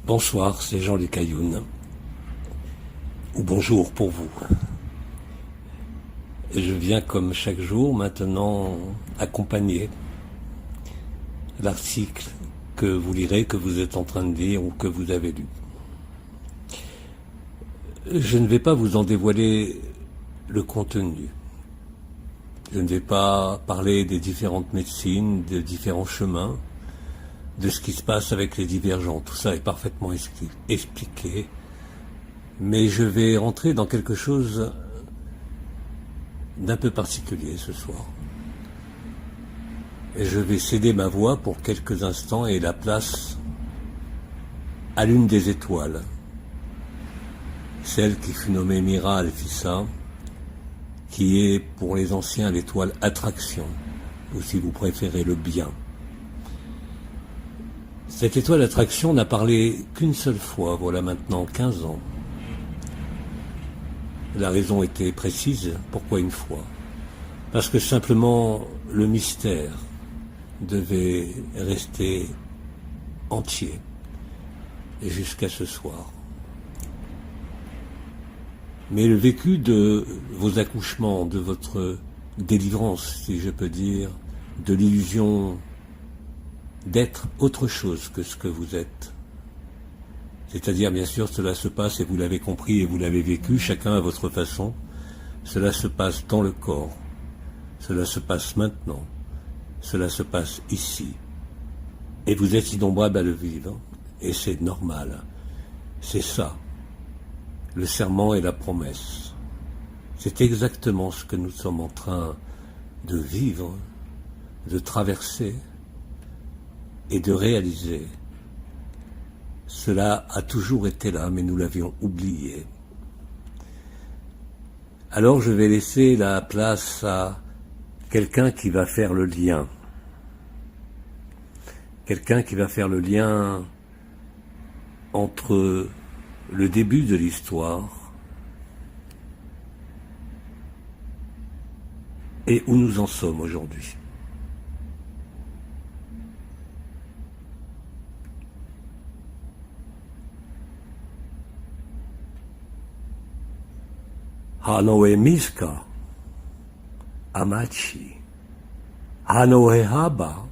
Bonsoir, c'est Jean-Luc Cailloun. Ou bonjour pour vous. Je viens comme chaque jour maintenant accompagner l'article que vous lirez, que vous êtes en train de lire ou que vous avez lu. Je ne vais pas vous en dévoiler le contenu. Je ne vais pas parler des différentes médecines, des différents chemins, de ce qui se passe avec les divergents. Tout ça est parfaitement expliqué. Mais je vais rentrer dans quelque chose d'un peu particulier ce soir. Et je vais céder ma voix pour quelques instants et la place à l'une des étoiles, celle qui fut nommée Mira Alfissa, qui est pour les anciens l'étoile attraction, ou si vous préférez le bien. Cette étoile attraction n'a parlé qu'une seule fois, voilà maintenant 15 ans. La raison était précise, pourquoi une fois? Parce que simplement le mystère devait rester entier jusqu'à ce soir. Mais le vécu de vos accouchements, de votre délivrance, si je peux dire, de l'illusion d'être autre chose que ce que vous êtes. C'est-à-dire, bien sûr, cela se passe, et vous l'avez compris et vous l'avez vécu, chacun à votre façon, cela se passe dans le corps, cela se passe maintenant, cela se passe ici. Et vous êtes innombrables à le vivre, et c'est normal. C'est ça, le serment et la promesse. C'est exactement ce que nous sommes en train de vivre, de traverser et de réaliser. Cela a toujours été là, mais nous l'avions oublié. Alors je vais laisser la place à quelqu'un qui va faire le lien. Quelqu'un qui va faire le lien entre le début de l'histoire et où nous en sommes aujourd'hui. Hanoe Miska, Amachi, Hanoe Haba,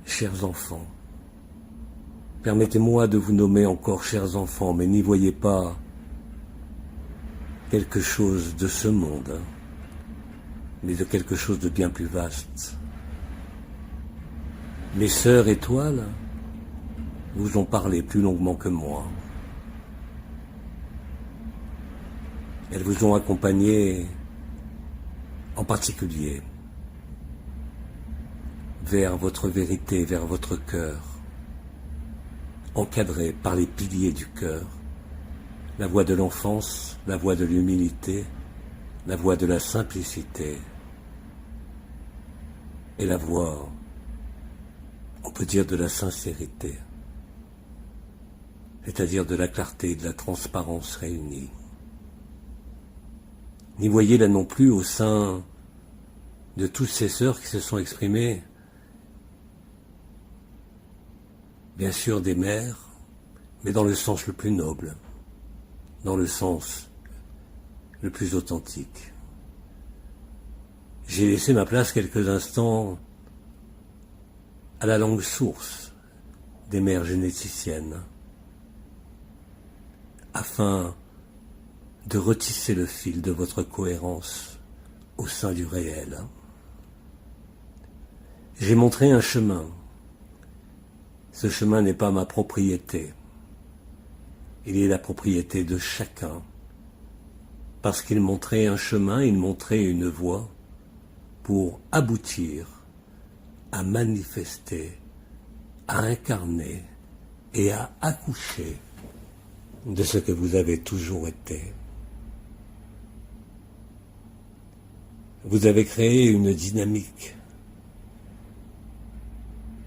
chers enfants, permettez-moi de vous nommer encore chers enfants, mais n'y voyez pas quelque chose de ce monde, mais de quelque chose de bien plus vaste. Mes sœurs étoiles vous ont parlé plus longuement que moi. Elles vous ont accompagné en particulier vers votre vérité, vers votre cœur, encadré par les piliers du cœur, la voie de l'enfance, la voie de l'humilité, la voie de la simplicité et la voie, on peut dire, de la sincérité, c'est-à-dire de la clarté et de la transparence réunies. N'y voyez là non plus au sein de toutes ces sœurs qui se sont exprimées, bien sûr des mères, mais dans le sens le plus noble, dans le sens le plus authentique. J'ai laissé ma place quelques instants à la langue source des mères généticiennes, afin de retisser le fil de votre cohérence au sein du réel. J'ai montré un chemin. Ce chemin n'est pas ma propriété. Il est la propriété de chacun. Parce qu'il montrait un chemin, il montrait une voie pour aboutir à manifester, à incarner et à accoucher de ce que vous avez toujours été. Vous avez créé une dynamique.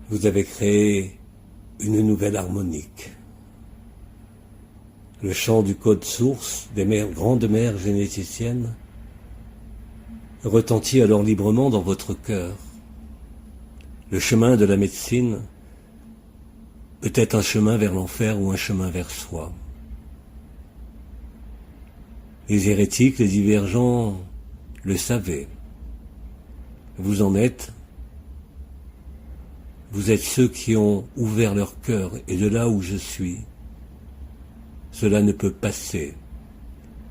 Vous avez créé une nouvelle harmonique. Le chant du code source des grandes mères généticiennes retentit alors librement dans votre cœur. Le chemin de la médecine peut être un chemin vers l'enfer ou un chemin vers soi. Les hérétiques, les divergents le savaient. Vous en êtes. Vous êtes ceux qui ont ouvert leur cœur, et de là où je suis, cela ne peut passer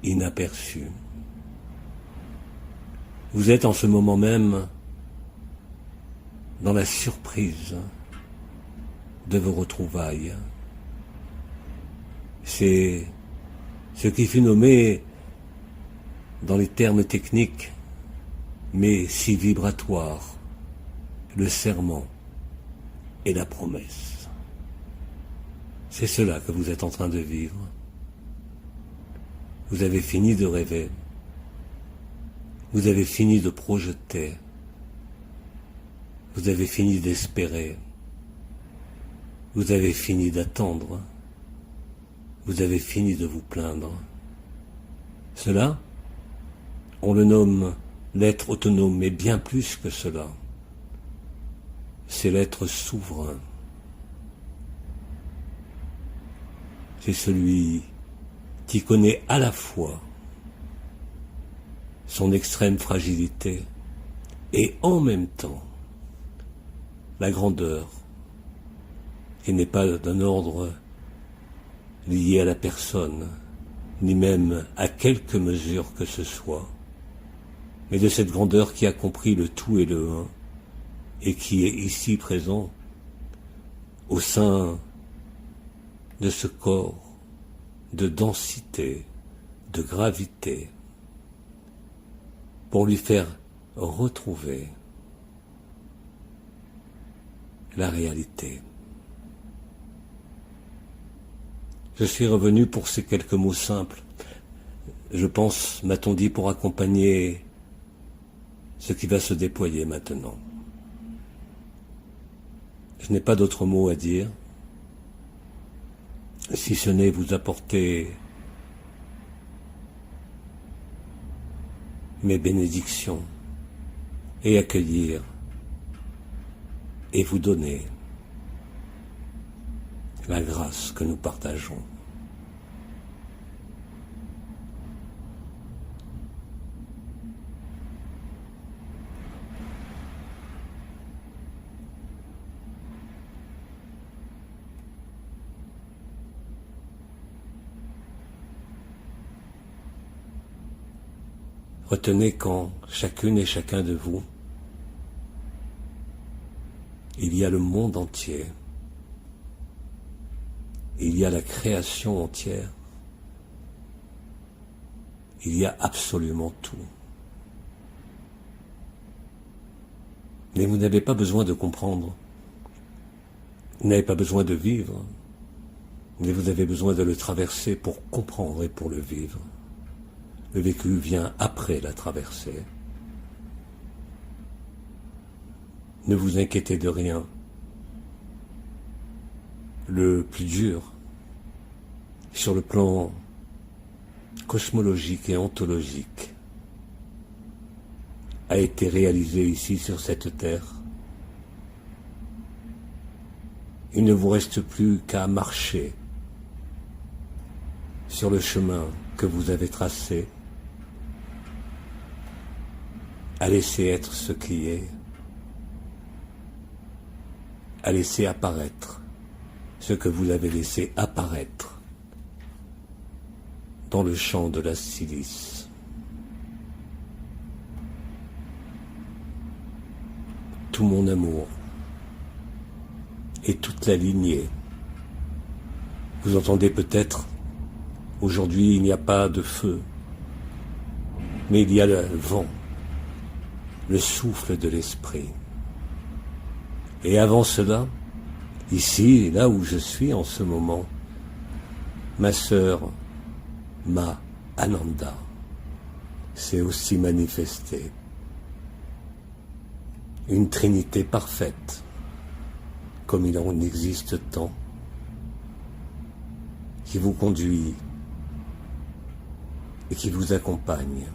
inaperçu. Vous êtes en ce moment même dans la surprise de vos retrouvailles. C'est ce qui fut nommé dans les termes techniques, mais si vibratoires, le serment et la promesse. C'est cela que vous êtes en train de vivre. Vous avez fini de rêver. Vous avez fini de projeter. Vous avez fini d'espérer. Vous avez fini d'attendre. Vous avez fini de vous plaindre. Cela, on le nomme l'être autonome, mais bien plus que cela. C'est l'être souverain. C'est celui qui connaît à la fois son extrême fragilité et en même temps la grandeur qui n'est pas d'un ordre lié à la personne, ni même à quelque mesure que ce soit, mais de cette grandeur qui a compris le tout et le un, et qui est ici présent au sein de ce corps de densité, de gravité, pour lui faire retrouver la réalité. Je suis revenu pour ces quelques mots simples, je pense, m'a-t-on dit, pour accompagner ce qui va se déployer maintenant. Je n'ai pas d'autres mots à dire, si ce n'est vous apporter mes bénédictions et accueillir et vous donner la grâce que nous partageons. Retenez qu'en chacune et chacun de vous, il y a le monde entier, il y a la création entière, il y a absolument tout. Mais vous n'avez pas besoin de comprendre, vous n'avez pas besoin de vivre, mais vous avez besoin de le traverser pour comprendre et pour le vivre. Le vécu vient après la traversée. Ne vous inquiétez de rien. Le plus dur, sur le plan cosmologique et ontologique, a été réalisé ici sur cette terre. Il ne vous reste plus qu'à marcher sur le chemin que vous avez tracé, à laisser être ce qui est, à laisser apparaître ce que vous avez laissé apparaître dans le champ de la silice. Tout mon amour et toute la lignée. Vous entendez peut-être, aujourd'hui il n'y a pas de feu, mais il y a le vent, le souffle de l'esprit. Et avant cela, ici, là où je suis en ce moment, ma sœur, Ma Ananda, s'est aussi manifestée. Une trinité parfaite, comme il en existe tant, qui vous conduit et qui vous accompagne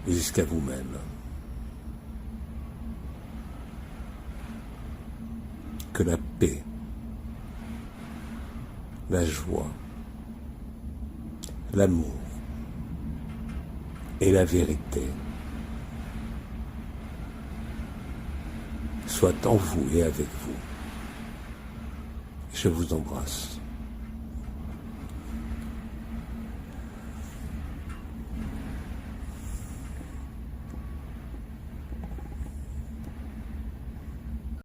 jusqu'à vous-même. Que la paix, la joie, l'amour et la vérité soient en vous et avec vous. Je vous embrasse.